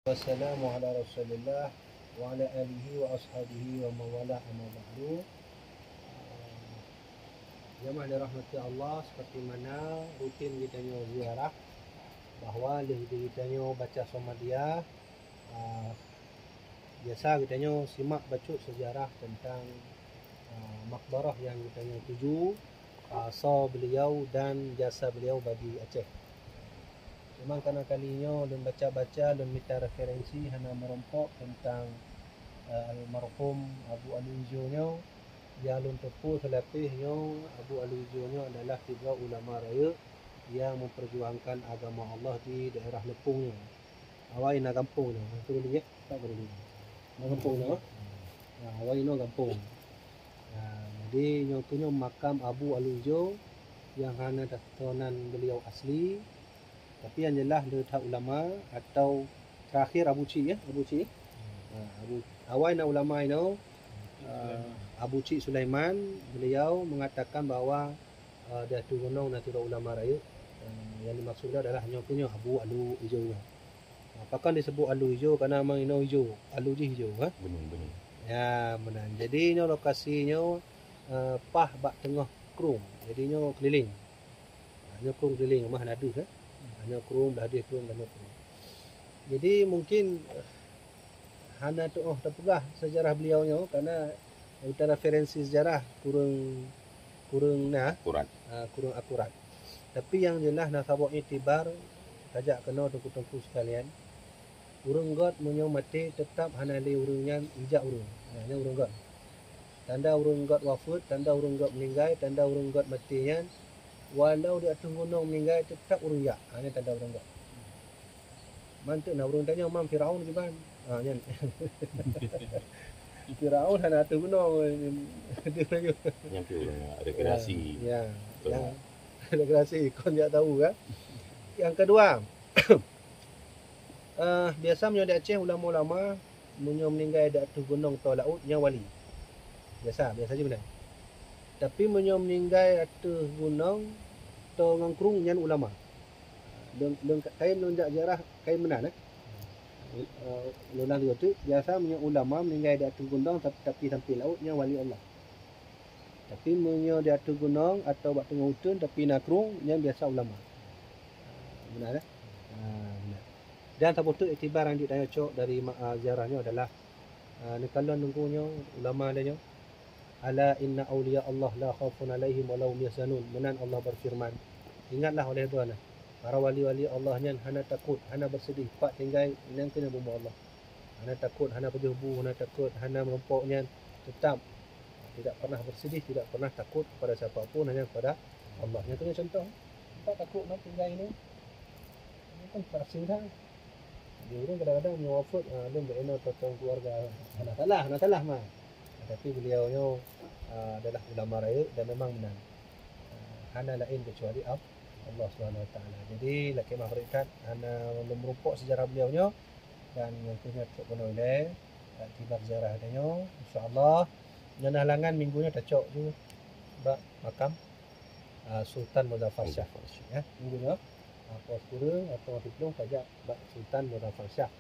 Wassalamu ala Rasulillah wa ala alihi wa ashabihi wa mawala amma ba'du. Jemaah dirahmati Allah, seperti mana rutin kita ziarah, bahawa kita baca Somalia, biasa kita simak baca sejarah tentang makbarah yang kita tuju, asal beliau dan jasa beliau bagi Aceh. Memang karena kalinya lun baca-baca, lun minta referensi hana merompok tentang almarhum Abu Aluijo, ya lun tepu selepihnya Abu Aluijo adalah tiga ulama raya yang memperjuangkan agama Allah di daerah Lepung. Awai na kampung ni, tu boleh tak boleh. Na kampung ni, awai no kampung. Jadi yang tu makam Abu Aluijo yang hana daftaran beliau asli. Tapi yang jelas letak ulama atau terakhir Abu Ci Abu Ci. Awal ulama ini Abu Ci Sulaiman, beliau mengatakan bahawa dia tu gunung dan tidak ulama raya. Yang dimaksudnya adalah hanya punya Abu Alu Hijau. Apakah disebut Alu Hijau karena memang ini hijau, Alu je hijau, Benar. Ya, benar. Jadi ini lokasinya pah bak tengah kerung. Jadi ini keliling. Ini kerung keliling rumah nadu hanya kurung dah dia kurung dan kurung. Jadi mungkin hana tu terpegah sejarah beliaunya karena kita referensi sejarah kurang akurat. Tapi yang jelas nak sabuk itibar tajak kena tengku-tengku sekalian. Urang god munyo mati tetap hana li urangnya ijak urang. Hanya urang god. Tanda urang god wafat, tanda urang god meninggal, tanda urang god matinya. Walau dia atas gunung meninggal tetap urang ya. Ini tanda urang god. Mantuk nak urang tanya mam Firaun ke ban? Nyan. Firaun hana atas gunung. Yang tu rekreasi. Ya. Yang rekreasi kon tak tahu kan. Yang kedua, biasa menyo di Aceh ulama-ulama menyo meninggal di atas gunung atau laut yang wali. Biasa je benar. Tapi menyo meninggal atas gunung atau ngangkrung yang ulama. Lun kain lun jarah kain benar lulang dia tu biasa menyo ulama meninggal di atas gunung tapi sampai laut yang wali Allah. Tapi menyo di atas gunung atau bak tengah hutan tapi nakrung yang biasa ulama. Benar benar. Dan sabtu iktibar yang ditanya cok dari ziarahnya adalah kalau nunggunya ulama adanya ala inna awliya Allah la khaufun alaihim wa lahum yahzanun. Menan Allah berfirman, ingatlah oleh Tuhan, para wali-wali Allah yang hana takut, hana bersedih, pak tinggal yang kena bumbu Allah. Hana takut, hana berjubu, hana takut, hana merompoknya, tetap tidak pernah bersedih, tidak pernah takut kepada siapapun, hanya kepada Allah. Yang punya contoh, tak takut nak tinggal ini kan terasing dah. Dia orang kadang-kadang menyawafut, dia berenak tentang keluarga. Nak salah mah. Tapi beliaunya adalah ulama raya dan memang benar. Hana lain kecuali Allah Subhanahu Wa Taala. Jadi laki mahrikat hana merumpuk sejarah beliaunya dan yang punya tak benar oleh tiba sejarah adanya. Insya-Allah yang halangan minggunya tacok tu bak makam Sultan Muzaffar Shah ya. Minggunya puas kurang atau diplom saja bak Sultan Muzaffar Shah.